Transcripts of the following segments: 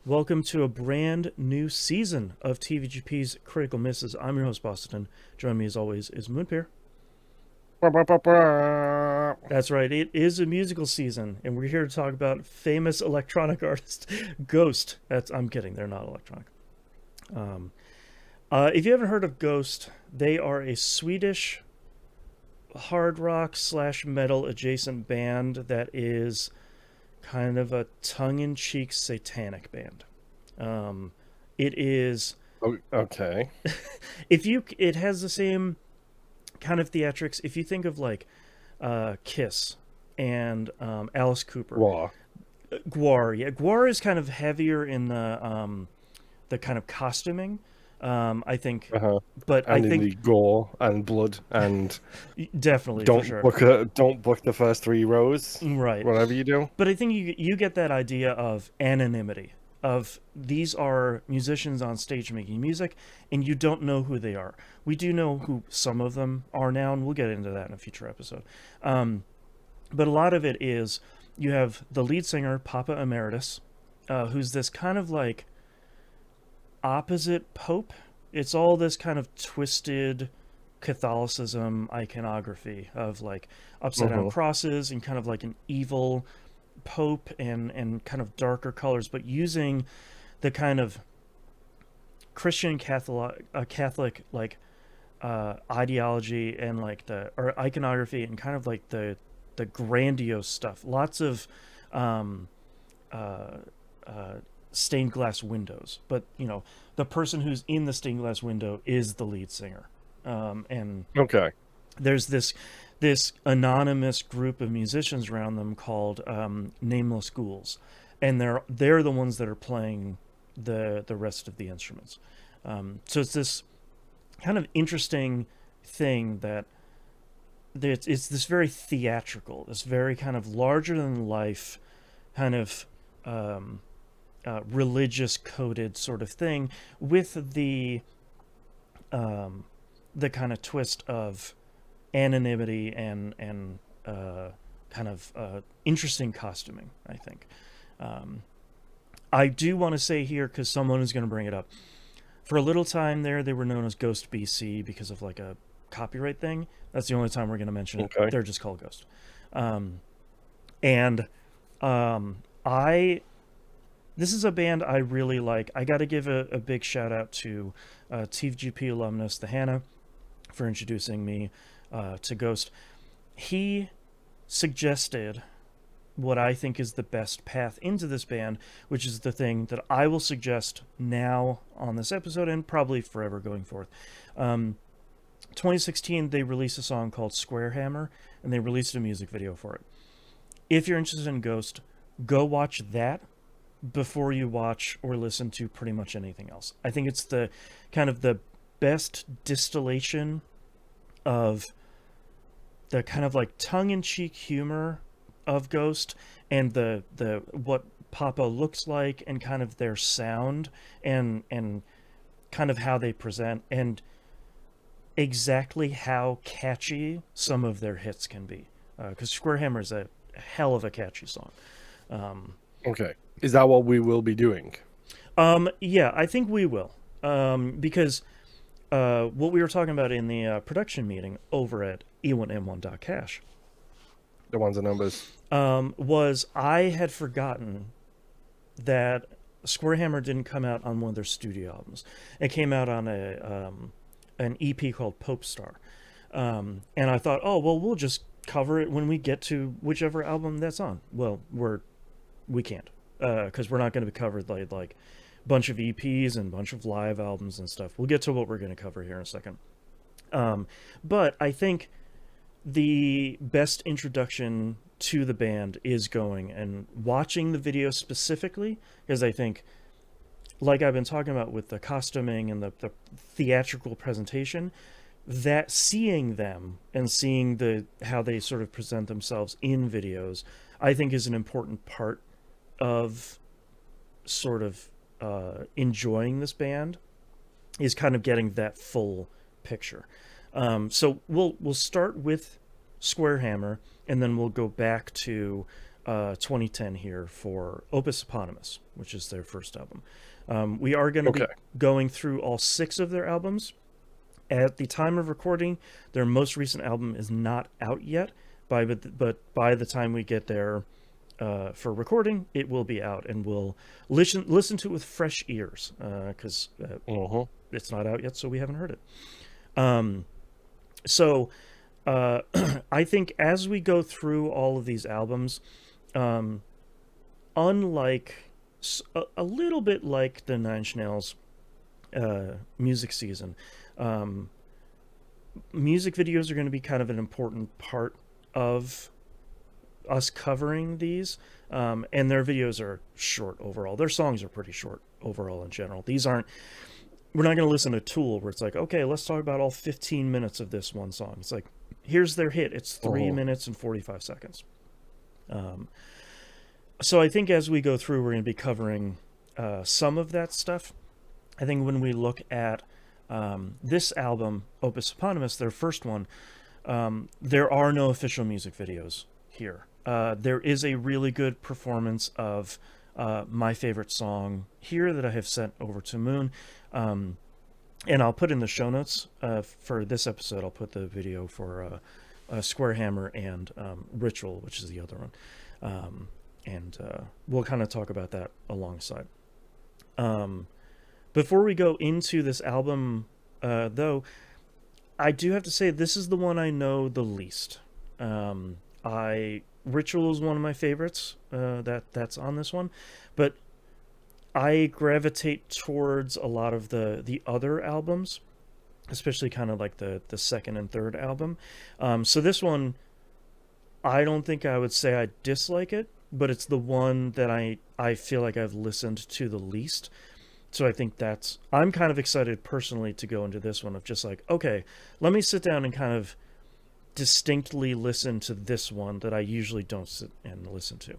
Welcome to a brand new season of TVGP's Critical Misses. I'm your host, Boston. Joining me as always is Moonpear. Bah, bah, bah, bah. That's right, it is a musical season, and we're here to talk about famous electronic artist Ghost. I'm kidding, they're not electronic. Um, if you haven't heard of Ghost, they are a Swedish hard rock slash metal adjacent band that is kind of a tongue-in-cheek satanic band. Um, it is Okay. if you it has the same kind of theatrics. If you think of like Kiss and Alice Cooper, Well, Guar, yeah, Guar is kind of heavier in the kind of costuming. I think, uh-huh. but I And in think the gore and blood and definitely for sure, don't book the first three rows, right. whatever you do. But I think you get that idea of anonymity. Of these are musicians on stage making music, and you don't know who they are. We do know who some of them are now, and we'll get into that in a future episode. Um, but a lot of it is you have the lead singer Papa Emeritus, who's this kind of like opposite Pope. It's all this kind of twisted Catholicism iconography of like upside down Hmm. crosses and kind of like an evil Pope and kind of darker colors, but using the kind of Christian Catholic like ideology and like the or iconography and kind of like the grandiose stuff. Lots of um, uh, uh, stained glass windows, but the person who's in the stained glass window is the lead singer, and Okay. there's this anonymous group of musicians around them called Nameless Ghouls, and they're the ones that are playing the rest of the instruments. So it's this kind of interesting thing that it's this very theatrical, this very kind of larger than life, kind of um, religious coded sort of thing, with um, the kind of twist of anonymity and kind of interesting costuming. I think. Um, I do want to say here because someone is going to bring it up. For a little time there, they were known as Ghost BC because of like a copyright thing. That's the only time we're going to mention it. Okay. They're just called Ghost. Um, and I this is a band I really like. I got to give a big shout out to TVGP alumnus, the Hannah, for introducing me to Ghost. He suggested what I think is the best path into this band, which is the thing that I will suggest now on this episode and probably forever going forth. Um, 2016, they released a song called Square Hammer, and they released a music video for it. If you're interested in Ghost, go watch that before you watch or listen to pretty much anything else. I think it's the kind of the best distillation of the kind of like tongue-in-cheek humor of Ghost and the what Papa looks like and kind of their sound and kind of how they present and exactly how catchy some of their hits can be. Because Square Hammer is a hell of a catchy song. Um, Okay. Is that what we will be doing? yeah, I think we will. Because what we were talking about in the production meeting over at E1M1.cash The ones and numbers. was I had forgotten that Square Hammer didn't come out on one of their studio albums. It came out on an EP called Pope Star. And I thought, oh well, we'll just cover it when we get to whichever album that's on. Well, we can't because we're not going to be covered like bunch of EPs and bunch of live albums and stuff. We'll get to what we're going to cover here in a second. But I think the best introduction to the band is going and watching the video specifically, because I think, like I've been talking about with the costuming and the theatrical presentation, that seeing them and seeing the how they sort of present themselves in videos, I think is an important part of sort of enjoying this band is kind of getting that full picture. So we'll start with Square Hammer, and then we'll go back to 2010 here for Opus Eponymous, which is their first album. We are going to Okay. be going through all 6 of their albums. At the time of recording, their most recent album is not out yet, but by the time we get there for recording, it will be out, and we'll listen to it with fresh ears because it's not out yet, so we haven't heard it. So I think as we go through all of these albums, unlike a little bit like the Nine Inch Nails music season, music videos are going to be kind of an important part of us covering these. And their videos are short overall. Their songs are pretty short overall in general. We're not going to listen to Tool where it's like, okay, let's talk about all 15 minutes of this one song. It's like, here's their hit. It's 3 minutes and 45 seconds. So I think as we go through, we're going to be covering some of that stuff. I think when we look at this album, Opus Eponymous, their first one, there are no official music videos here. There is a really good performance of my favorite song here that I have sent over to Moon. And I'll put in the show notes for this episode. I'll put the video for Square Hammer and Ritual, which is the other one. And we'll kind of talk about that alongside. Before we go into this album, though, I do have to say this is the one I know the least. Ritual is one of my favorites that's on this one, but I gravitate towards a lot of the other albums, especially kind of like the second and third album. So this one, I don't think I would say I dislike it, but it's the one that I feel like I've listened to the least. So I think I'm kind of excited personally to go into this one of just like, okay, let me sit down and kind of distinctly listen to this one that I usually don't sit and listen to.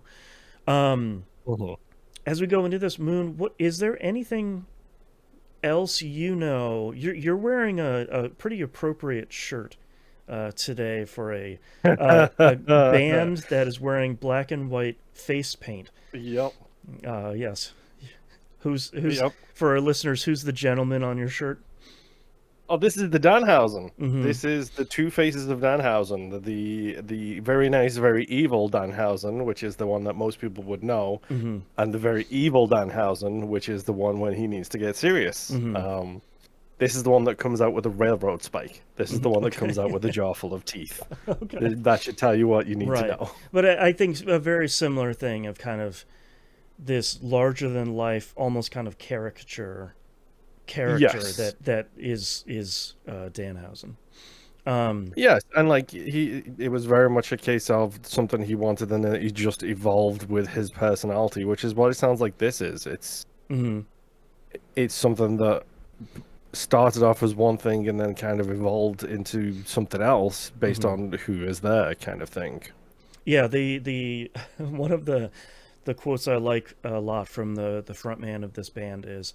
As we go into this, Moon, what is there anything else you're wearing a pretty appropriate shirt today for a band that is wearing black and white face paint. Yep. Yes. Who's Yep. For our listeners, who's the gentleman on your shirt? Oh, this is the Danhausen. Mhm. This is the two faces of Danhausen. The very nice, very evil Danhausen, which is the one that most people would know, and the very evil Danhausen, which is the one when he needs to get serious. This is the one that comes out with a railroad spike. This is the one that comes out with a jaw full of teeth. Okay. That should tell you what you need to know. But I think a very similar thing of kind of this larger than life, almost kind of character Yes. that is Danhausen. Yes, and like it was very much a case of something he wanted, and then he just evolved with his personality, which is what it sounds like this is. It's something that started off as one thing and then kind of evolved into something else based on who is there, kind of thing. Yeah, the one of the quotes I like a lot from the frontman of this band is,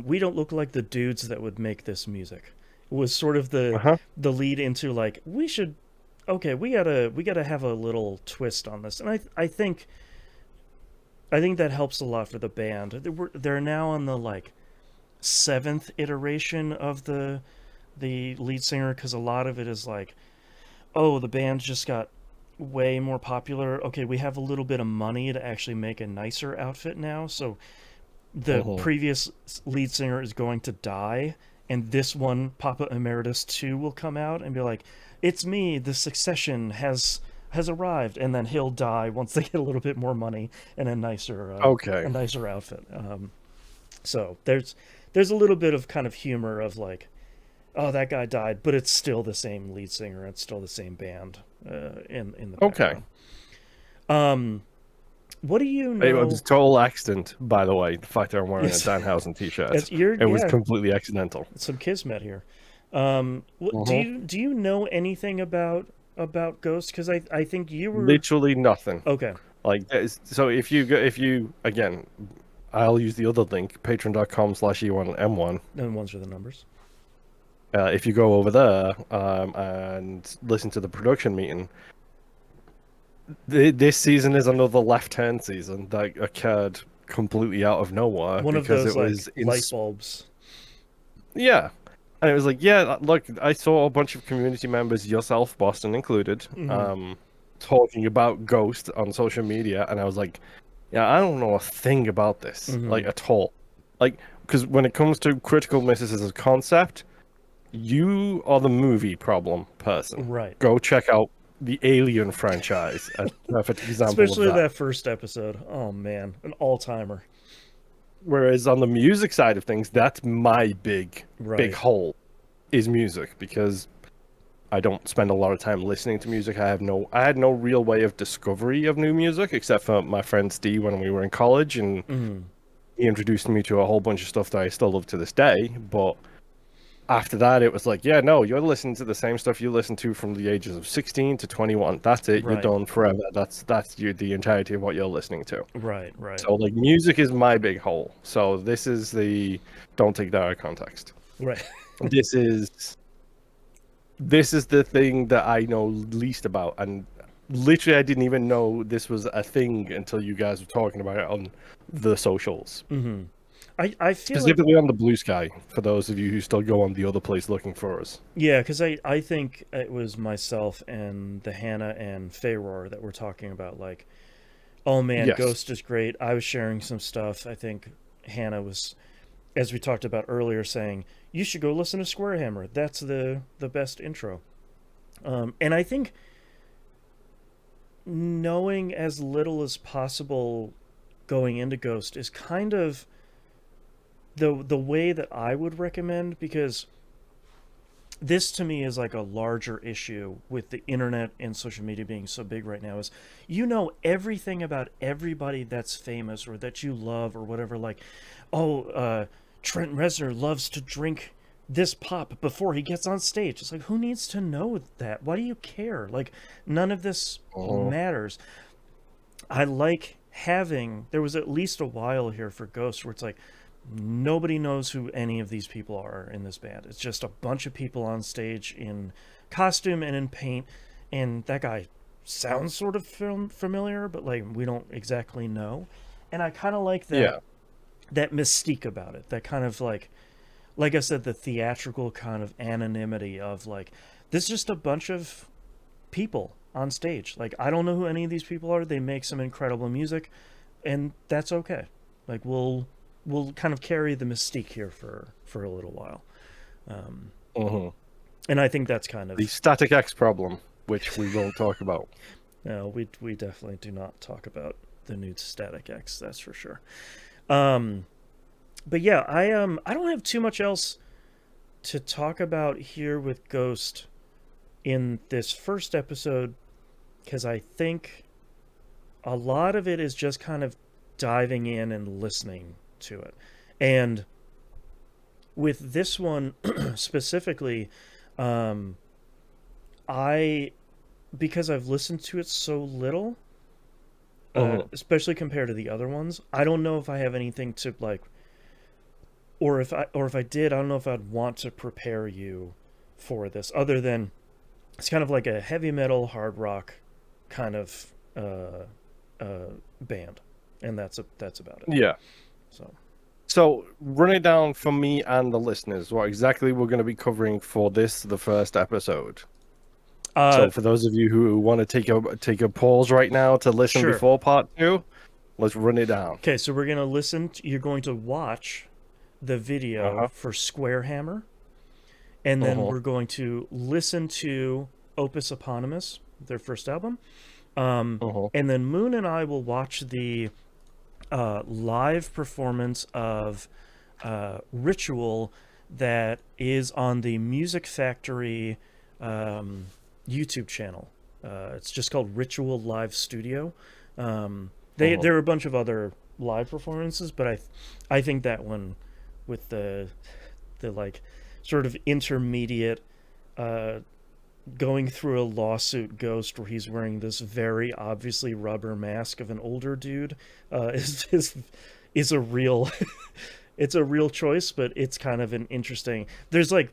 "We don't look like the dudes that would make this music." It was sort of the lead into like we gotta have a little twist on this, and I think that helps a lot for the band. They're now on the like 7th iteration of the lead singer, because a lot of it is like, oh, the band just got way more popular. Okay, we have a little bit of money to actually make a nicer outfit now, so the previous lead singer is going to die, and this one, Papa Emeritus 2, will come out and be like, it's me, the succession has arrived, and then he'll die once they get a little bit more money and a nicer outfit. So there's a little bit of kind of humor of like, oh, that guy died, but it's still the same lead singer, it's still the same band in the background. What do you know? It was a total accident, by the way. The fact that I'm wearing a Danhausen t-shirt, it was completely accidental. Some kismet here. Do you know anything about Ghost? Because I think you were literally nothing. Okay. Like, so if you again, I'll use the other link, patreon.com/E1M1. And ones are the numbers. If you go over there and listen to the production meeting, This season is another left turn season that occurred completely out of nowhere One of because those it like was light bulbs. yeah. And it was like, yeah, look, I saw a bunch of community members, yourself, Boston included, Mm-hmm. talking about Ghost on social media, and I was like, yeah, I don't know a thing about this, Mm-hmm. like at all. Like, because when it comes to critical misses as a concept, you are the movie problem person. Right. Go check out the Alien franchise as a perfect example of Especially that. that first episode. Oh man, an all-timer. Whereas on the music side of things, that's my big Right. hole is music because I don't spend a lot of time listening to music. I had no real way of discovery of new music except for my friend Steve when we were in college, and Mm-hmm. he introduced me to a whole bunch of stuff that I still love to this day. But after that, it was like, yeah, no, you're listening to the same stuff you listened to from the ages of 16 to 21. That's it. You're Right. done forever. The entirety of what you're listening to. Right. Right. So like music is my big hole. So this is the don't take that out of context. Right. This is this is the thing that I know least about, and literally I didn't even know this was a thing until you guys were talking about it on the socials. Mm-hmm. I feel like, Specifically on the Blue Sky, for those of you who still go on the other place looking for us. yeah, because I think it was myself and the Hannah and Fayror that were talking about, like, oh man, Yes. Ghost is great. I was sharing some stuff. I think Hannah was, as we talked about earlier, saying you should go listen to Squarehammer. That's the best intro. And I think knowing as little as possible going into Ghost is kind of the way that I would recommend, because this to me is like a larger issue with the internet and social media being so big right now, is you know everything about everybody that's famous or that you love or whatever, like, oh, Trent Reznor loves to drink this pop before he gets on stage. It's like, who needs to know that? Why do you care? Like, none of this Oh, matters. I like having, there was at least a while here for Ghost where it's like nobody knows who any of these people are in this band. It's just a bunch of people on stage in costume and in paint, and that guy sounds sort of familiar, but like we don't exactly know. And I kind of like yeah. that mystique about it. That kind of like I said, the theatrical kind of anonymity of like, this is just a bunch of people on stage. Like, I don't know who any of these people are. They make some incredible music, and that's okay. Like, we'll kind of carry the mystique here for a little while. Um, hmm and I think that's kind The of, Static X problem, which we won't talk about. no, we definitely do not talk about the new Static X. That's for sure. Um, but yeah, I don't have too much else to talk about here with Ghost in this first episode, because I think a lot of it is just kind of diving in and listening to it. And with this one specifically, um, I, because I've listened to it so little, hmm especially compared to the other ones, I don't know if I have anything to like, or if I did, I don't know if I'd want to prepare you for this, other than it's kind of like a heavy metal hard rock kind of band, and that's about it. Yeah. So So run it down for me and the listeners. What exactly we're going to be covering for this, the first episode. uh So for those of you who want to take a pause right now to listen sure. before part two, let's run it down. Okay, so we're gonna you're going to watch the video Uh-huh. for Squarehammer, and then Uh-huh. we're going to listen to Opus Eponymous, their first album. Uh-huh. And then Moon and I will watch the live performance of Ritual that is on the Music Factory YouTube channel. It's just called Ritual Live Studio. Uh-huh. There are a bunch of other live performances, but I think that one with the like sort of intermediate uh, going through a lawsuit Ghost where he's wearing this very obviously rubber mask of an older dude is a real it's a real choice, but it's kind of an interesting. There's like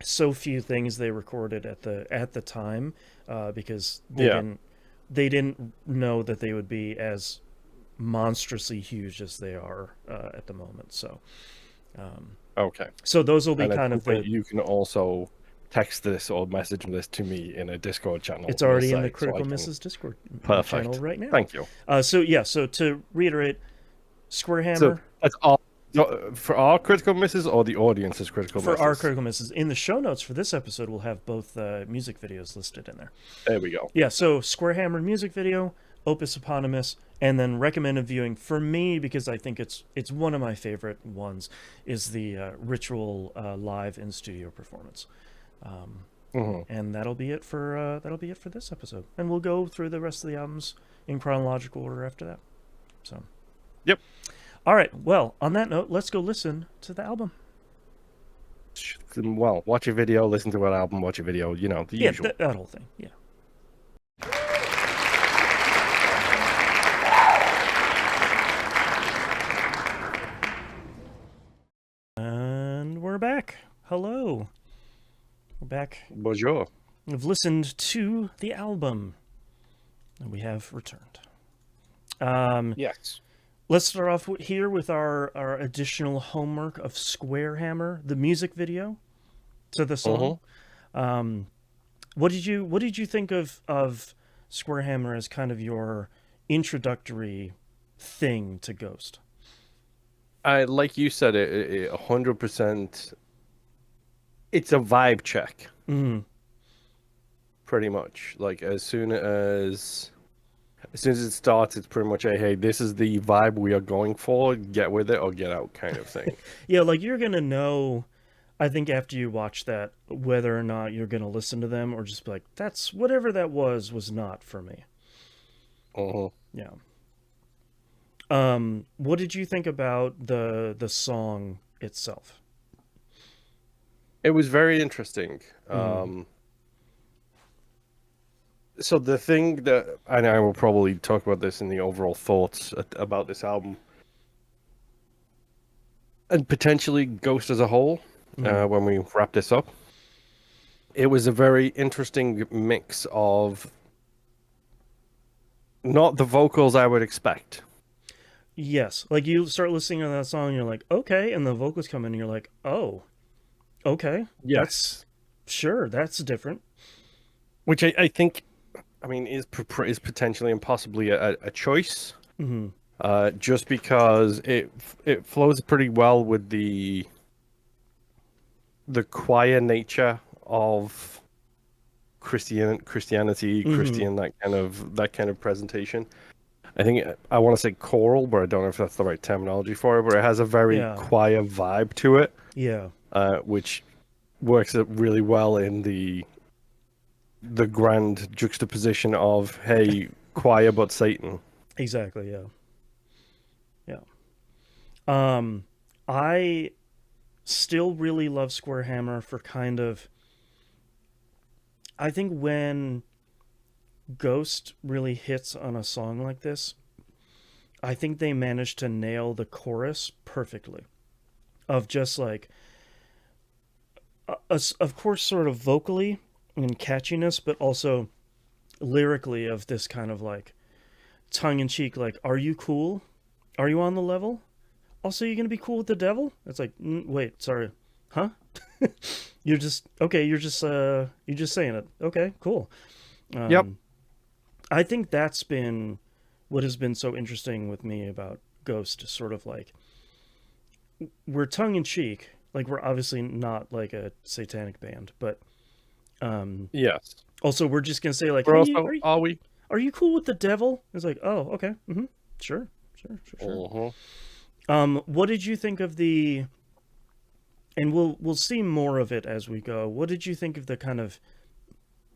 so few things they recorded at the time because they Yeah. didn't they didn't know that they would be as monstrously huge as they are at the moment. So, Okay. so those will be And at kind some of point, the. you can also text this or message this to me in a Discord channel It's on the already in the site, so I Critical can. Misses Discord channel Perfect. right now. Thank you. So yeah, so to reiterate, Square So Hammer that's all for our critical misses or the audience's critical for our misses. Critical Misses. In the show notes for this episode, we'll have both music videos listed in there. There we go. Yeah, so Square Hammer music video, Opus Eponymous, and then recommended viewing for me because I think it's one of my favorite ones is the Ritual live in studio performance. And that'll be it for this episode. And we'll go through the rest of the albums in chronological order after that. So, Yep. all right. Well, on that note, let's go listen to the album. Well, watch a video, listen to an album, watch a video. You know, the usual. That whole thing. Yeah. And we're back. Hello. We're back. Bonjour. We've listened to the album. And we have returned. Yes. Let's start off here with our additional homework of Square Hammer, the music video to the song. What did you think of Square Hammer as kind of your introductory thing to Ghost? Like you said, it 100%. It's a vibe check. Pretty much. Like as soon as it starts, it's pretty much a hey, this is the vibe we are going for. Get with it or get out, kind of thing. Yeah, like you're gonna know. I think after you watch that, whether or not you're gonna listen to them or just be like, that's whatever that was not for me. Yeah. What did you think about the song itself? It was very interesting. So the thing that, and I will probably talk about this in the overall thoughts about this album, and potentially Ghost as a whole, when we wrap this up. It was a very interesting mix of not the vocals I would expect. Yes, like you start listening to that song, and you're like, okay, and the vocals come in, and you're like, oh, okay, Yes. that's different. Which I think, I mean, is potentially and possibly a choice. Just because it flows pretty well with the choir nature of Christianity, Christian that kind of presentation. I think I want to say choral, but I don't know if that's the right terminology for it. But it has a very choir vibe to it. Yeah. Which works really well in the grand juxtaposition of hey, choir but Satan. Exactly. Yeah. I still really love Square Hammer for kind of. I think when Ghost really hits on a song like this, I think they managed to nail the chorus perfectly. Of just like, of course, sort of vocally and catchiness, but also lyrically of this kind of like tongue in cheek, like, are you cool? Are you on the level? Also, you gonna be cool with the devil? It's like, wait, sorry, huh? You're just okay. You're just saying it. Okay, cool. Yep. I think that's been what has been so interesting with me about Ghost. Sort of like we're tongue in cheek. Like we're obviously not like a satanic band, but yes. Also, we're just gonna say like, We're hey, also, are we? Are you cool with the devil? It's like, oh, okay, sure. What did you think of the? And we'll see more of it as we go. What did you think of the kind of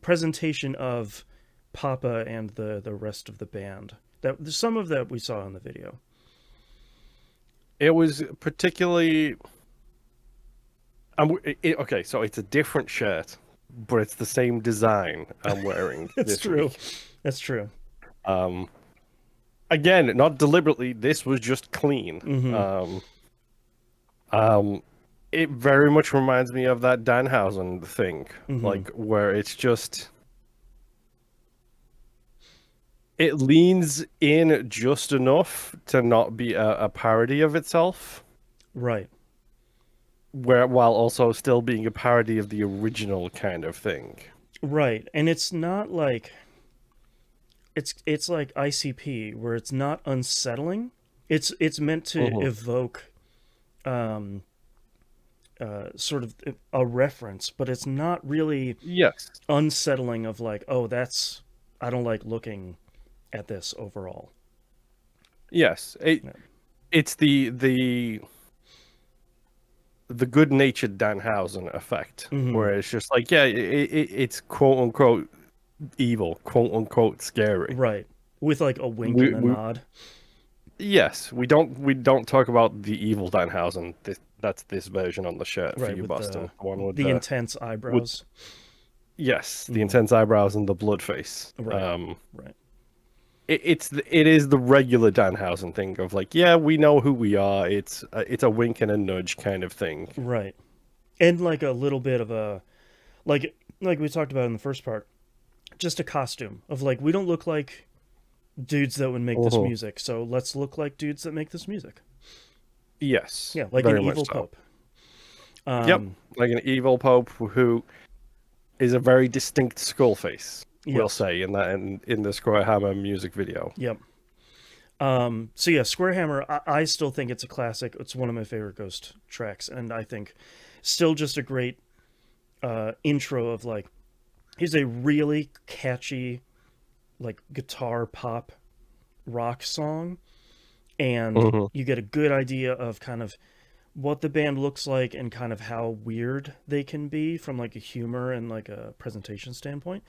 presentation of Papa and the rest of the band? That some of that we saw in the video. It was particularly. Okay, so it's a different shirt, but it's the same design I'm wearing. That's this true. week. That's true. Again, not deliberately. This was just clean. It very much reminds me of that Danhausen thing, like where it's just it leans in just enough to not be a parody of itself, Right. where while also still being a parody of the original kind of thing. Right. And it's not like it's like ICP where it's not unsettling. It's meant to Hmm. evoke um sort of a reference, but it's not really Yes, unsettling of like, oh, that's I don't like looking at this overall. yes. Yeah. It's the good-natured Danhausen effect, Mm-hmm. where it's just like, yeah, it's quote unquote evil, quote unquote scary. Right. With like a wink We, and a we nod. yes, we don't talk about the evil Danhausen. That's this version on the shirt for Right, you, with Boston. The one with the intense with eyebrows. yes, the Mm-hmm. intense eyebrows and the blood face. Right. Right. It is the regular Danhausen thing of like, yeah, we know who we are. It's a wink and a nudge kind of thing. Right. And like a little bit of a like we talked about in the first part, just a costume of like we don't look like dudes that would make this Hmm. music, so let's look like dudes that make this music. Yes, Yeah, like an very much evil so. pope. Yep, Um, like an evil pope who is a very distinct skull face. We'll yes. say in that in the Square Hammer music video. Yep. So yeah, Square Hammer. I still think it's a classic. It's one of my favorite Ghost tracks, and I think still just a great intro of like he's a really catchy like guitar pop rock song, and Hmm. you get a good idea of kind of what the band looks like and kind of how weird they can be from like a humor and like a presentation standpoint.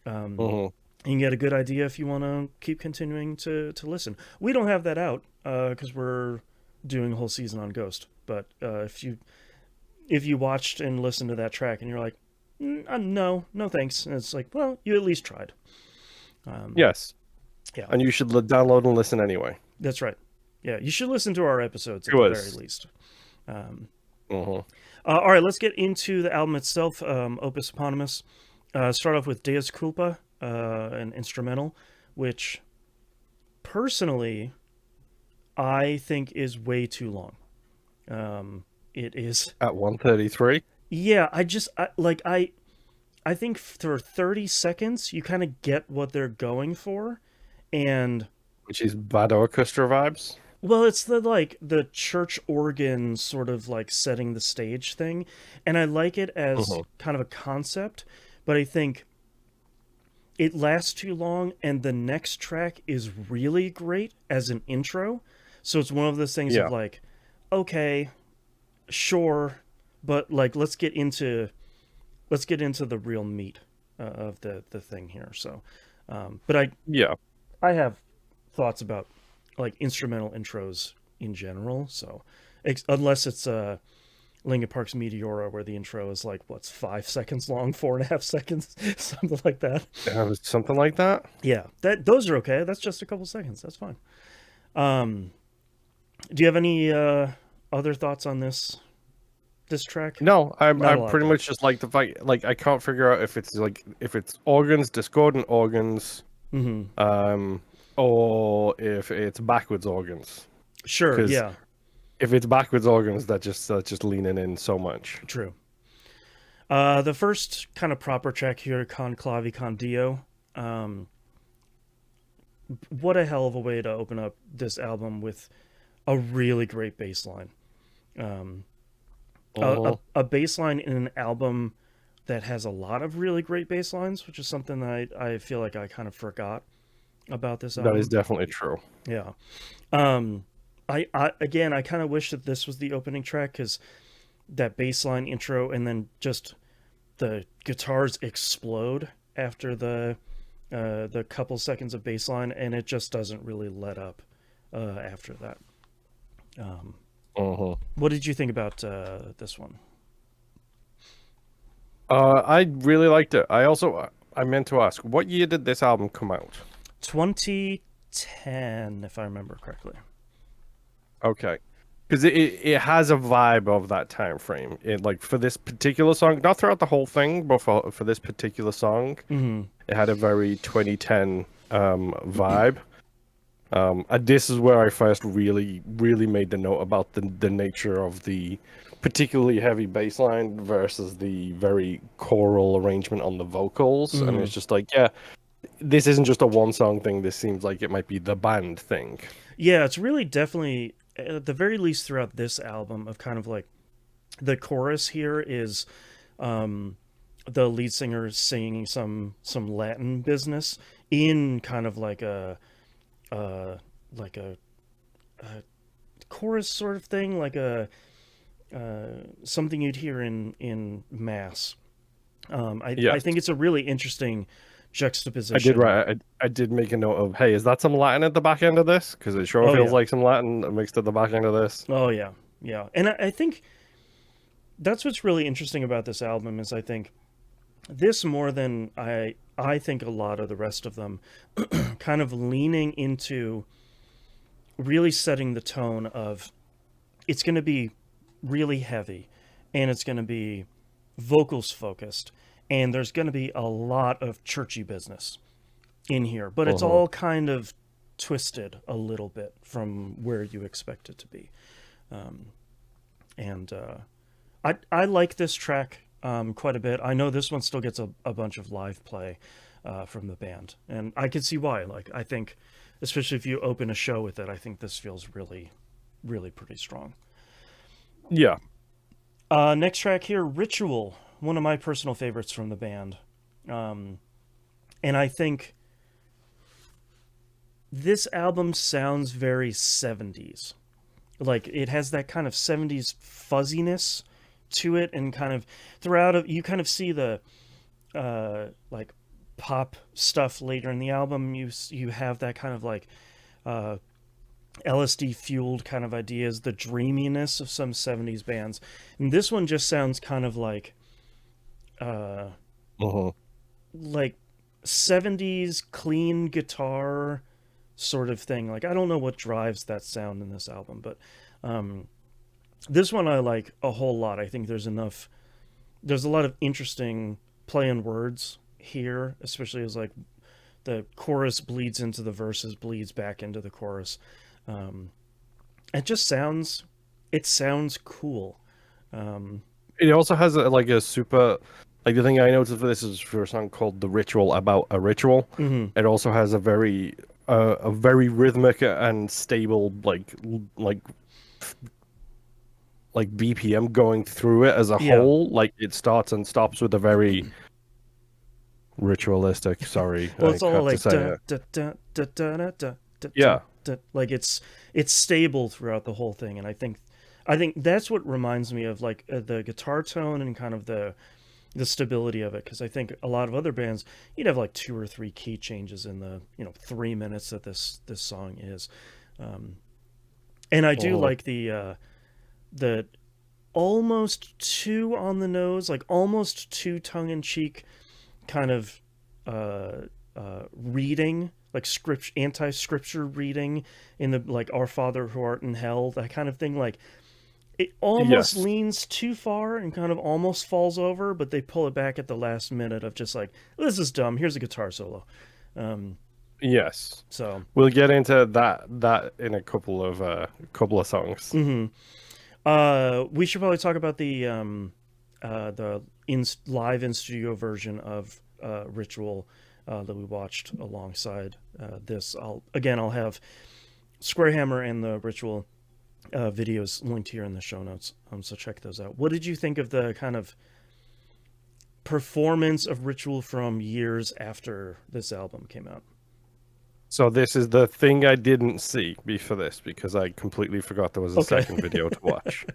Um, Hmm. you can get a good idea if you want to keep continuing to listen. We don't have that out because we're doing a whole season on Ghost. But if you watched and listened to that track and you're like, no, no thanks, and it's like, well, you at least tried. Um, Yes, yeah, and you should download and listen anyway. that's right. Yeah, you should listen to our episodes at To the very us. least. Um, Hmm. all right, let's get into the album itself, Opus Eponymous. Start off with Deus Culpa, an instrumental, which personally I think is way too long. It is, At 133, yeah. I think for 30 seconds you kind of get what they're going for, and which is bad orchestra vibes. well, it's the like the church organ sort of like setting the stage thing, and I like it as Hmm. kind of a concept, but I think it lasts too long, and the next track is really great as an intro. So it's one of those things of Yeah. like, okay, sure, but like let's get into the real meat of the thing here. So, but Yeah. I have thoughts about like instrumental intros in general. So, unless it's Linkin Park's Meteora, where the intro is like what's 5 seconds long, 4.5 seconds, something like that. Something like that. Yeah, that those are okay. That's just a couple seconds. That's fine. Um, do you have any other thoughts on this track? No, Not a I'm lot pretty there. much just like the fight. Like I can't figure out if it's organs, discordant organs, Mm-hmm. um, or if it's backwards organs. Sure. Because Yeah. if it's backwards organs, that's just leaning in so much. True. The first kind of proper track here, Con Clavi Con Dio. Um, what a hell of a way to open up this album with a really great bass line. Um, Hmm. a bass line in an album that has a lot of really great bass lines, which is something that I feel like I kind of forgot about this That is album. definitely true. Yeah. Um, I again, I kind of wish that this was the opening track because that bass line intro and then just the guitars explode after the couple seconds of bass line, and it just doesn't really let up after that. Um, Hmm. what did you think about this one? I really liked it. I meant to ask, what year did this album come out? 2010, if I remember correctly. Okay. Because it has a vibe of that time frame. It like for this particular song, not throughout the whole thing, but for this particular song, Mm-hmm. it had a very 2010 vibe. And this is where I first really made the note about the nature of the particularly heavy bass line versus the very choral arrangement on the vocals. And Mm-hmm. it's just like, yeah, this isn't just a one song thing. This seems like it might be the band thing. Yeah, it's really definitely at the very least throughout this album of kind of like the chorus here is the lead singer singing some Latin business in kind of uh like a chorus sort of thing, like a something you'd hear in mass. I Yes. think it's a really interesting I did juxtaposition. write. I did make a note of, hey, is that some Latin at the back end of this? Because it sure Oh feels yeah, like some Latin mixed at the back end of this. oh yeah, yeah. And I think that's what's really interesting about this album is I think this more than I think a lot of the rest of them kind of leaning into really setting the tone of it's going to be really heavy and it's going to be vocals focused and there's going to be a lot of churchy business in here, but it's Uh-huh. all kind of twisted a little bit from where you expect it to be. And I like this track quite a bit. I know this one still gets a bunch of live play from the band, and I can see why. Like I think, especially if you open a show with it, I think this feels really pretty strong. Yeah. Next track here, Ritual, one of my personal favorites from the band. And I think this album sounds very 70s. Like it has that kind of 70s fuzziness to it and kind of throughout it you kind of see the like pop stuff later in the album. You have that kind of like uh LSD fueled kind of ideas, the dreaminess of some 70s bands. And this one just sounds kind of uh Uh-huh. like 70s clean guitar sort of thing. Like I don't know what drives that sound in this album, but um this one I like a whole lot. I think there's a lot of interesting play on words here, especially as like the chorus bleeds into the verses, bleeds back into the chorus. Um, it just sounds cool. Um, It also has like a super, like the thing I noticed for this is for a song called "The Ritual" about a ritual. mhm. It also has a very rhythmic and stable like BPM going through it as a Yeah. whole. Like it starts and stops with a very ritualistic. Sorry, Well, I it's all have to like say da it. da da da da da da da da. Yeah. Da. Like it's stable throughout the whole thing, and I think that's what reminds me of like the guitar tone and kind of the stability of it because I think a lot of other bands you'd have like two or three key changes in the 3 minutes that this song is, um, and I do Uh-huh. like the almost too on the nose, like almost too tongue in cheek kind of reading, like script anti scripture reading in the like Our Father who art in hell, that kind of thing. Like it almost Yes. leans too far and kind of almost falls over, but they pull it back at the last minute of just like, this is dumb. Here's a guitar solo. Um, Yes. so, We'll get into that in a couple of songs. mhm. We should probably talk about the live in studio version of Ritual that we watched alongside this. I'll have Squarehammer and the Ritual videos linked here in the show notes. So check those out. What did you think of the kind of performance of Ritual from years after this album came out? So this is the thing I didn't see before this because I completely forgot there was a Okay. second video to watch.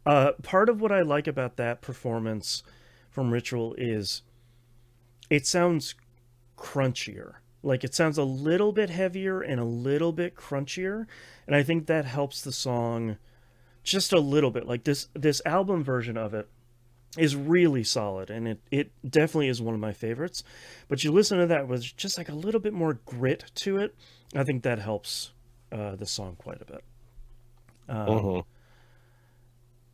Part of what I like about that performance from Ritual is it sounds crunchier. Like it sounds a little bit heavier and a little bit crunchier, and I think that helps the song just a little bit. Like this album version of it is really solid, and it definitely is one of my favorites. But you listen to that with just like a little bit more grit to it. I think that helps the song quite a bit. Um, Uh-huh.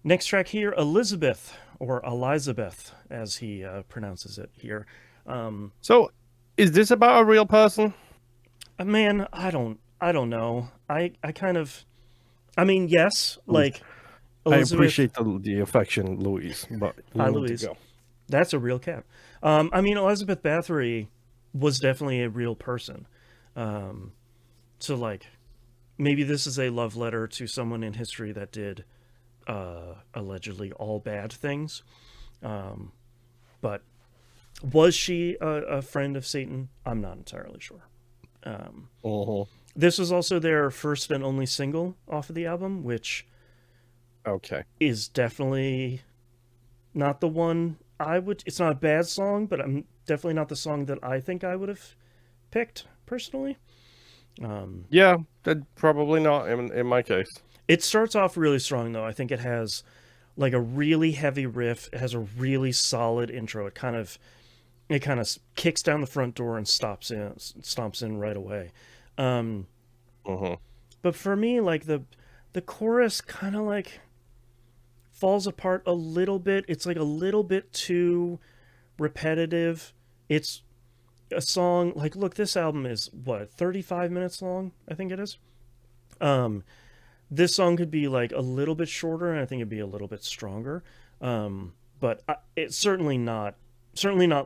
Next track here, Elizabeth or Elizabeth, as he pronounces it here. Um, So Is this about a real person? Man, I don't know. I kind of, I mean, yes, Louise. like I Elizabeth. appreciate the affection, Louise, but Hi, you need to Louise. go. That's a real cat. I mean, Elizabeth Bathory was definitely a real person. Um, so like maybe this is a love letter to someone in history that did allegedly all bad things. Um, but was she a friend of Satan? I'm not entirely sure. Um, Uh-huh. this was also their first and only single off of the album, which Okay. is definitely not the one I would. It's not a bad song, but I'm definitely not the song that I think I would have picked personally. Um, Yeah, that probably not in my case. it starts off really strong though. I think it has like a really heavy riff. It has a really solid intro. It kind of kicks down the front door and stomps in right away. Um, Uh-huh. but for me, like the chorus kind of like falls apart a little bit. It's like a little bit too repetitive. It's a song like look, this album is what 35 minutes long. I think it is. Um, this song could be like a little bit shorter, and I think it'd be a little bit stronger. But it's certainly not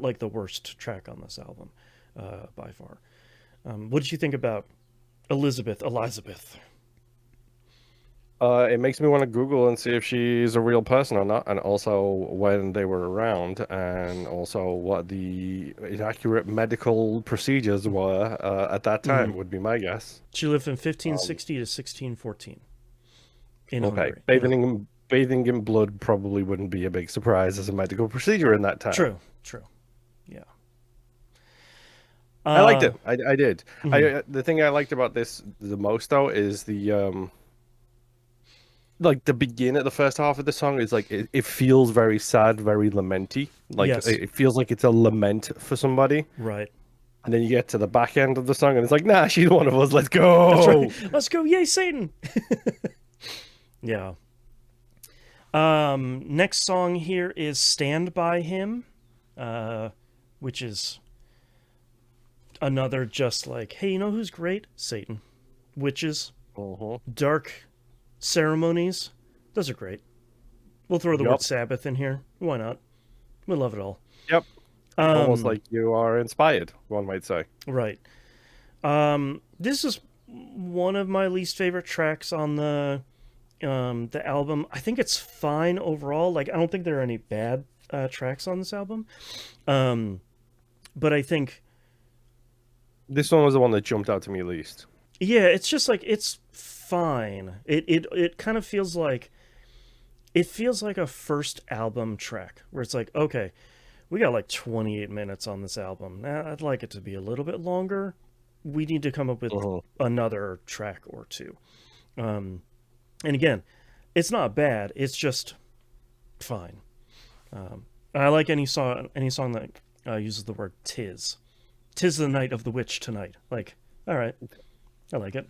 like the worst track on this album by far. What did you think about Elizabeth? It makes me want to Google and see if she's a real person or not, and also when they were around, and also what the inaccurate medical procedures were at that Mm-hmm. time, would be my guess. She lived from Um, 1560 to 1614 in okay, Hungary. bathing in blood probably wouldn't be a big surprise as a medical procedure in that time. True. Yeah. I liked Uh, it. I did. mhm. The thing I liked about this the most though is the like the beginning, the first half of the song is like it feels very sad, very lamenty. Like Yes. it feels like it's a lament for somebody. Right. And then you get to the back end of the song and it's like, nah, she's one of us. Let's That's right. go. Let's go. Yay, Satan. Yeah. Next song here is Stand By Him, uh, which is another just like, hey, you know who's great? Satan. Witches, Uh-huh. dark ceremonies. Those are great. We'll throw the word Yep. Sabbath in here. Why not? We love it all. Yep. Almost Um, like you are inspired, one might say. right. This is one of my least favorite tracks on the album. I think it's fine overall. Like I don't think there are any bad tracks on this album. Um, but I think This one was the one that jumped out to me least. yeah, it's just like it's fine. It kind of feels like a first album track where it's like, okay, we got like 28 minutes on this album. I'd like it to be a little bit longer. We need to come up with Uh-huh. another track or two. Um, and again, it's not bad. It's just fine. I like any song that uses the word "tis the night of the witch tonight." Like, all right, I like it.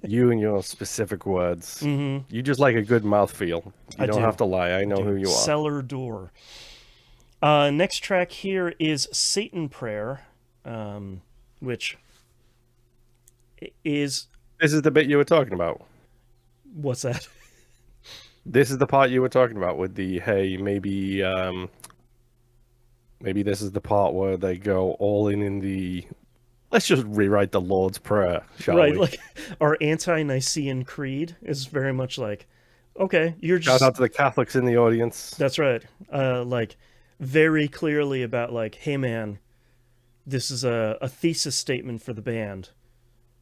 You and your specific words. Mm-hmm. You just like a good mouthfeel. You I don't do. have to lie. I I know who do. you are. Cellar Door. Next track here is Satan Prayer, which is This is the bit you were talking about. what's that? This is the part you were talking about with the hey, maybe this is the part where they go all in the let's just rewrite the Lord's Prayer, shall Right, we? like our anti-Nicene creed is very much like, okay, you're Shout just out to the Catholics in the audience. that's right. Like very clearly about like, hey man, this is a thesis statement for the band.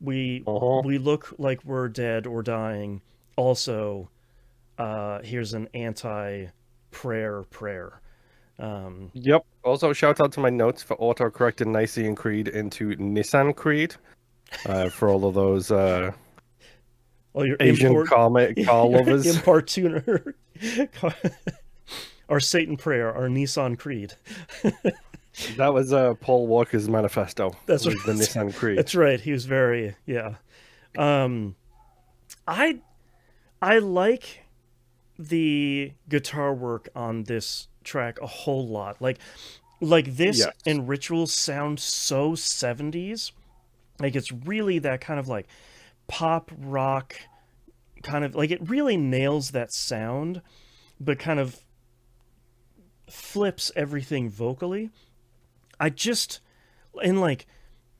We Uh-huh. we look like we're dead or dying. Also, here's an anti-prayer. Um, Yep. Also, shout out to my notes for auto-correcting Nicene Creed into Nissan Creed. For all of those oh, your Asian import car your lovers. import tuner, our Satan prayer, our Nissan Creed. That was Paul Walker's manifesto. That's Was the right. Nissan Creed. That's right. He was very yeah. Um, I I like the guitar work on this track a whole lot. Like Like this Yes. and Ritual sound so 70s. Like it's really that kind of like pop rock kind of like it really nails that sound, but kind of flips everything vocally. I just and like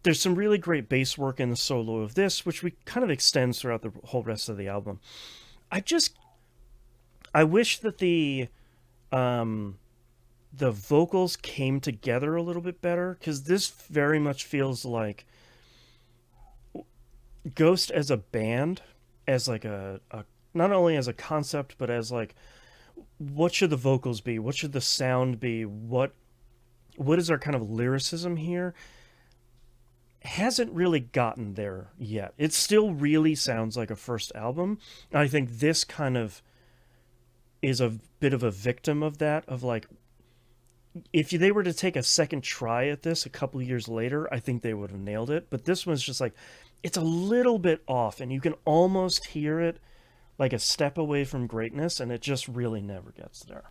there's some really great bass work in the solo of this, which we kind of extends throughout the whole rest of the album. I just I wish that um the vocals came together a little bit better because this very much feels like Ghost as a band, as like a not only as a concept but as like what should the vocals be, what should the sound be, what is our kind of lyricism here, hasn't really gotten there yet. It still really sounds like a first album. I think this kind of is a bit of a victim of that, of like if they were to take a second try at this a couple years later, I think they would have nailed it. But this one's just like, it's a little bit off, and you can almost hear it like a step away from greatness, and it just really never gets there.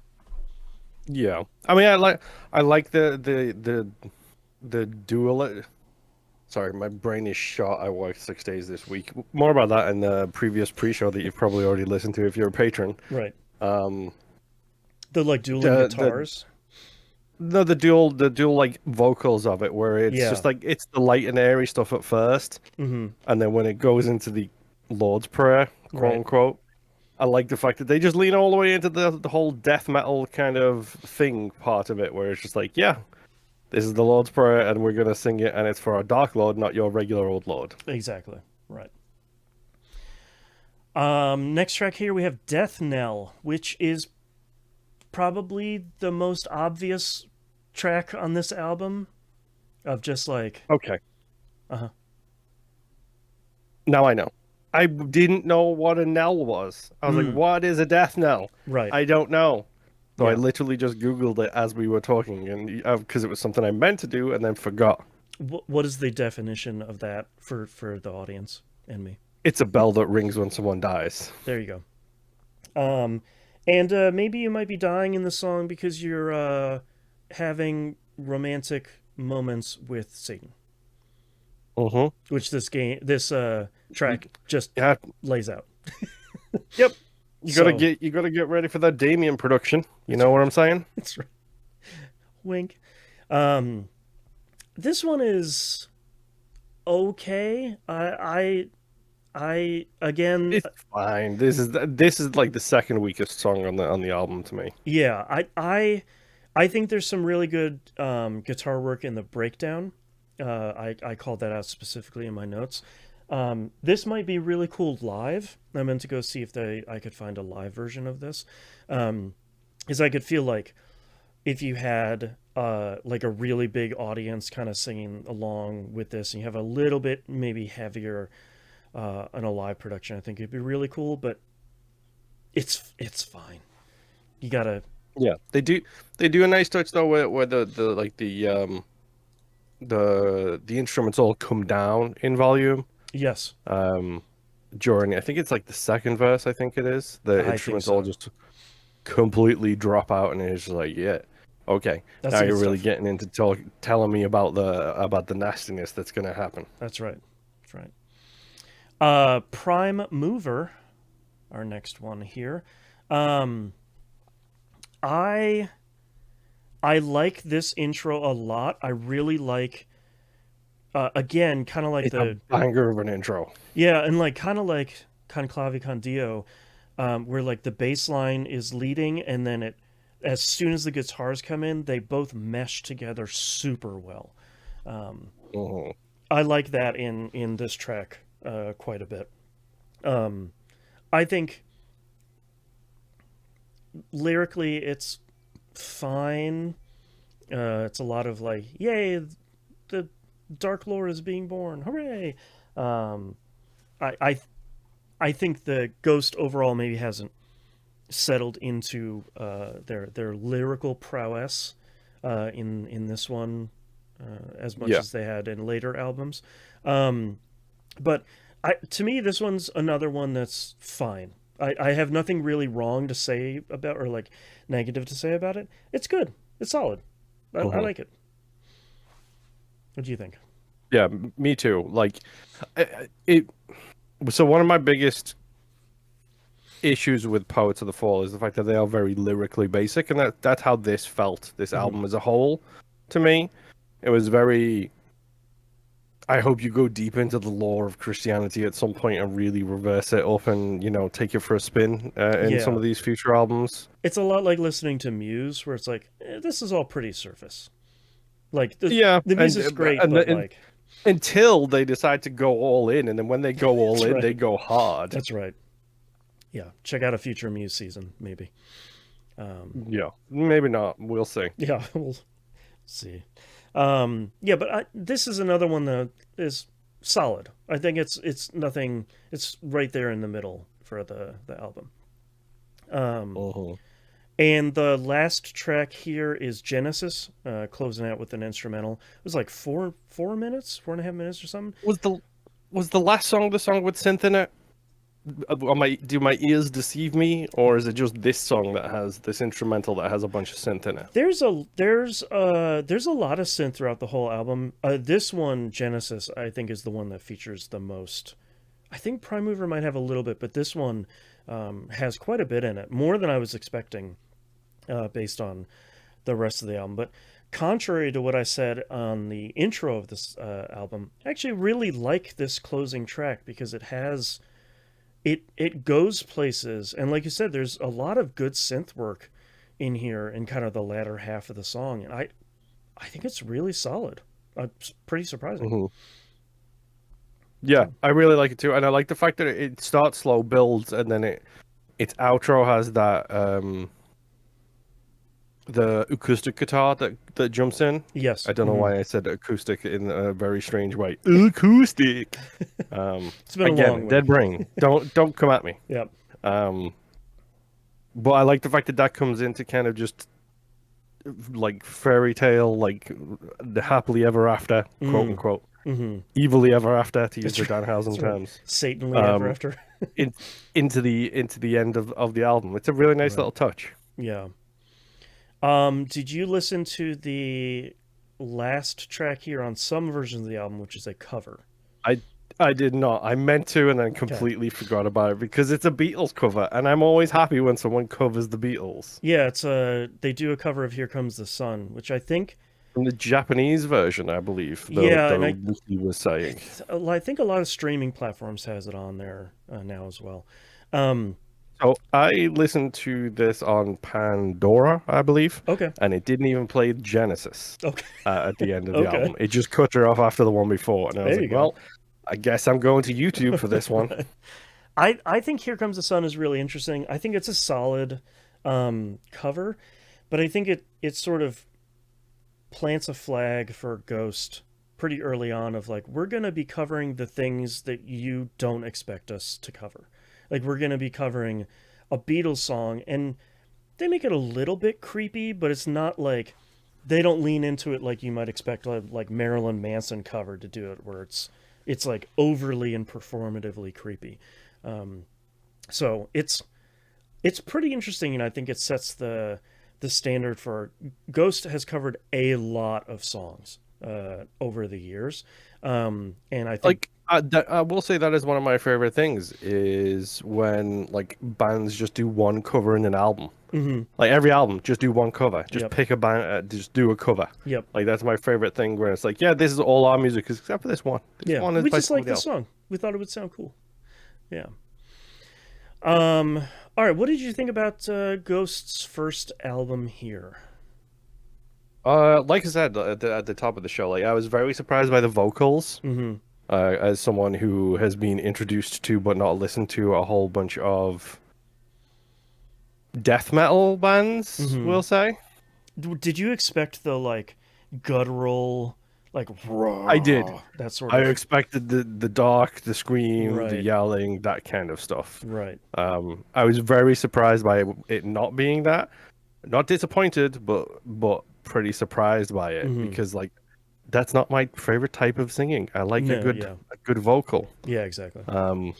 Yeah. I mean, I like the dual. Sorry, my brain is shot. I worked 6 days this week. More about that in the previous pre-show that you've probably already listened to if you're a patron. Right. Um, The like dueling the guitars. no, the dual like vocals of it, where it's Yeah. just like it's the light and airy stuff at first, Mm-hmm. and then when it goes into the Lord's Prayer, quote Right. unquote, I like the fact that they just lean all the way into the whole death metal kind of thing part of it, where it's just like, yeah, this is the Lord's Prayer, and we're gonna sing it, and it's for our Dark Lord, not your regular old Lord. Exactly. Right. Next track here we have Death Knell, which is probably the most obvious track on this album of just like, Okay, uh-huh. now I know. I didn't know what a knell was. I was like, Mm, what is a death knell? right. I don't know. So I Yeah. literally just Googled it as we were talking, and because it was something I meant to do and then forgot. What is the definition of that for the audience and me? It's a bell that rings when someone dies. There you go. And maybe you might be dying in the song because you're having romantic moments with Satan, Mm-hmm. which this track just Yeah. lays out. Yep. You gotta So get ready for that Damien production. You that's know right. what I'm saying? That's right. Wink. Um, this one is okay. I again, It's fine. This is like the second weakest song on the album to me. yeah. I think there's some really good guitar work in the breakdown. I called that out specifically in my notes. This might be really cool live. I meant to go see if I could find a live version of this, because I could feel like if you had like a really big audience kind of singing along with this, and you have a little bit maybe heavier in a live production, I think it'd be really cool. But it's fine. You gotta Yeah, they do a nice touch though where the like the instruments all come down in volume. yes, Um, during I think it's like the second verse, I think it is. The I think instruments all so. just completely drop out, and it's just like, yeah, okay, That's now the good you're really stuff. getting into telling me about the nastiness that's gonna happen. That's right. That's right. Prime Mover, our next one here. Um, I I like this intro a lot. I really like again, kind of like It's a the banger of an intro. yeah, and like kind of like Conclave Con Dio, where like the bass line is leading, and then it as soon as the guitars come in, they both mesh together super well. Um, Mhm. I like that in this track quite a bit. Um, I think lyrically it's fine. It's a lot of like, yay, the Dark Lord is being born, hooray! Um, I, I I think the Ghost overall maybe hasn't settled into their lyrical prowess in this one as much Yeah, as they had in later albums. Um, but to me, this one's another one that's fine. I have nothing really wrong to say about or like negative to say about it. It's good. It's solid. I Mhm. like it. What do you think? Yeah, me too. Like, it. So one of my biggest issues with Poets of the Fall is the fact that they are very lyrically basic, and that's how this felt. This Hmm. album as a whole, to me, it was very. I hope you go deep into the lore of Christianity at some point and really reverse it up and take it for a spin in some Yeah, of these future albums. it's a lot like listening to Muse, where it's like this is all pretty surface. Like Yeah, the and music's great, and, but and like until they decide to go all in, and then when they go all that's in, they right. go hard. That's right. Yeah, check out a future Muse season, maybe. Um, Yeah, maybe not. We'll see. yeah, we'll see. Yeah, but this is another one that is solid. I think it's nothing. It's right there in the middle for the album. Um, Mhm. and the last track here is Genesis, closing out with an instrumental. It was like 4 minutes, 4.5 minutes or something. Was the last song the song with synth in it? Do my ears deceive me, or is it just this song that has this instrumental that has a bunch of synth in it? There's a lot of synth throughout the whole album. This one, Genesis, I think is the one that features the most. I think Prime Mover might have a little bit, but this one has quite a bit in it, more than I was expecting, based on the rest of the album. But contrary to what I said on the intro of this album, I actually really like this closing track because it goes places, and like you said, there's a lot of good synth work in here in kind of the latter half of the song, and I think it's really solid. It's pretty surprising. Mhm. Yeah, So I really like it too, and I like the fact that it starts slow, builds, and then its outro has that the acoustic guitar that jumps in. yes, I don't know hmm why I said acoustic in a very strange way. Acoustic. it's been a long Again, dead week. brain. Don't come at me. Yep. Um, but I like the fact that that comes into kind of just like fairy tale, like the happily ever after, quote Mm. unquote, Mm-hmm. evilly ever after, to use That's the right. Danhausen That's right. terms. Satanly ever Um, after. in, into the end of the album. It's a really nice Right. little touch. Yeah. Did you listen to the last track here on some versions of the album, which is a cover? I I did not. I meant to and then Okay. completely forgot about it because it's a Beatles cover, and I'm always happy when someone covers the Beatles. Yeah, it's they do a cover of "Here Comes the Sun," which I think, From the Japanese version, I believe, yeah, and the wiki was saying. I think a lot of streaming platforms has it on there now as well. Um, So I listened to this on Pandora, I believe, okay, and it didn't even play Genesis okay, at the end of the okay. album. It just cut her off after the one before, and I was There you like, go. well, I guess I'm going to YouTube for this one. Right. I think "Here Comes the Sun" is really interesting. I think it's a solid cover, but I think it sort of plants a flag for Ghost pretty early on of like we're gonna be covering the things that you don't expect us to cover. Like we're gonna be covering a Beatles song, and they make it a little bit creepy, but it's not like they don't lean into it like you might expect like Marilyn Manson cover to do it, where it's like overly and performatively creepy. Um, so it's pretty interesting, and I think it sets the standard for Ghost has covered a lot of songs over the years, and I think Like I will say that is one of my favorite things is when like bands just do one cover in an album. mhm, Like every album, just do one cover. Just yep, pick a band, just do a cover. yep, Like that's my favorite thing where it's like, yeah, this is all our music except for this one. This yeah. one is We by just like somebody the else. song. We thought it would sound cool. Yeah. Um. All right. What did you think about Ghost's first album here? Like I said at the top of the show, like I was very surprised by the vocals. Mm-hmm. As someone who has been introduced to but not listened to a whole bunch of death metal bands, Mm-hmm. we'll say. Did you expect the like guttural, like I did. raw, that sort I of expected the dark, the scream, the right, yelling, that kind of stuff. right? I was very surprised by it not being that. Not disappointed, but pretty surprised by it Mm-hmm. because like that's not my favorite type of singing. I like No, yeah, a good vocal. yeah, exactly. Um,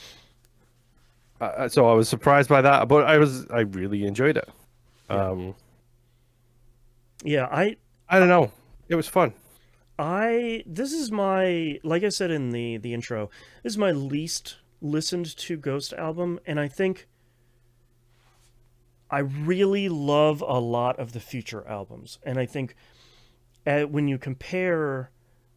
so I was surprised by that, but I really enjoyed it. Yeah, Um, yeah. I don't know. It was fun. This is my, like I said in the intro, this is my least listened to Ghost album, and I think I really love a lot of the future albums. And I think when you compare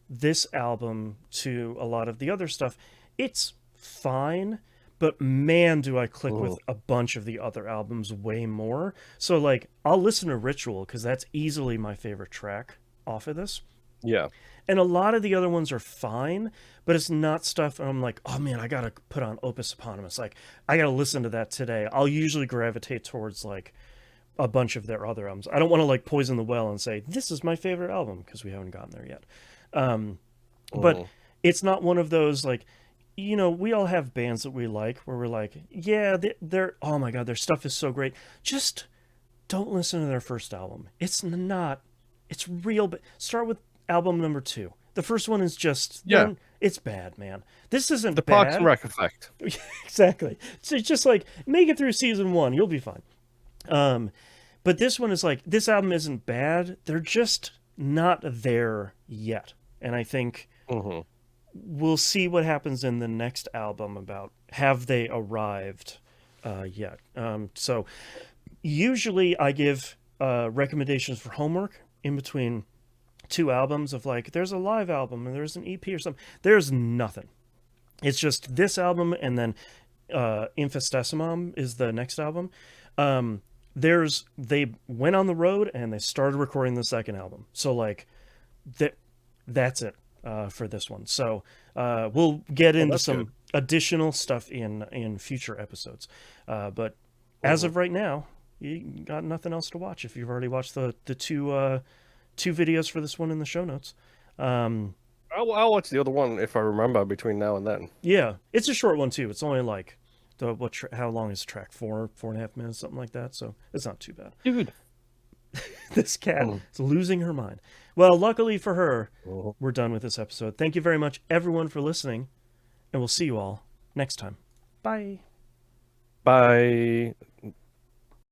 this album to a lot of the other stuff, it's fine, but man, do I click with Mhm. a bunch of the other albums way more. So, like, I'll listen to Ritual because that's easily my favorite track off of this. Yeah. And a lot of the other ones are fine, but it's not stuff I'm like, oh man, I gotta put on Opus Eponymous. Like, I gotta listen to that today. I'll usually gravitate towards like a bunch of their other albums. I don't want to like poison the well and say this is my favorite album because we haven't gotten there yet. Um, but Mhm. it's not one of those like, we all have bands that we like where we're like, yeah, they're oh my god, their stuff is so great. Just don't listen to their first album. It's not. It's real. But start with album number 2. The first one is just Yeah. it's bad, man. This The isn't Parks and bad. Rec effect. Exactly. So it's just like make it through season 1, you'll be fine. Um, but this one is like this album isn't bad. They're just not there yet, and I think Hmm. we'll see what happens in the next album about have they arrived yet. So usually I give recommendations for homework in between 2 albums of like there's a live album and there's an EP or something. There's nothing. It's just this album and then Infestessimum is the next album. They went on the road and they started recording the second album. So like that that's it for this one. So we'll get Oh, into that's good. some additional stuff in future episodes. But as Hmm. of right now, you got nothing else to watch if you've already watched the two videos for this one in the show notes. Um, I'll watch the other one if I remember between now and then. yeah, it's a short one too. It's only like how long is the track? 4.5 minutes, something like that. So it's not too bad. Dude. This cat Mhm. is losing her mind. Well, luckily for her, Mhm. we're done with this episode. Thank you very much, everyone, for listening, and we'll see you all next time. Bye. Bye.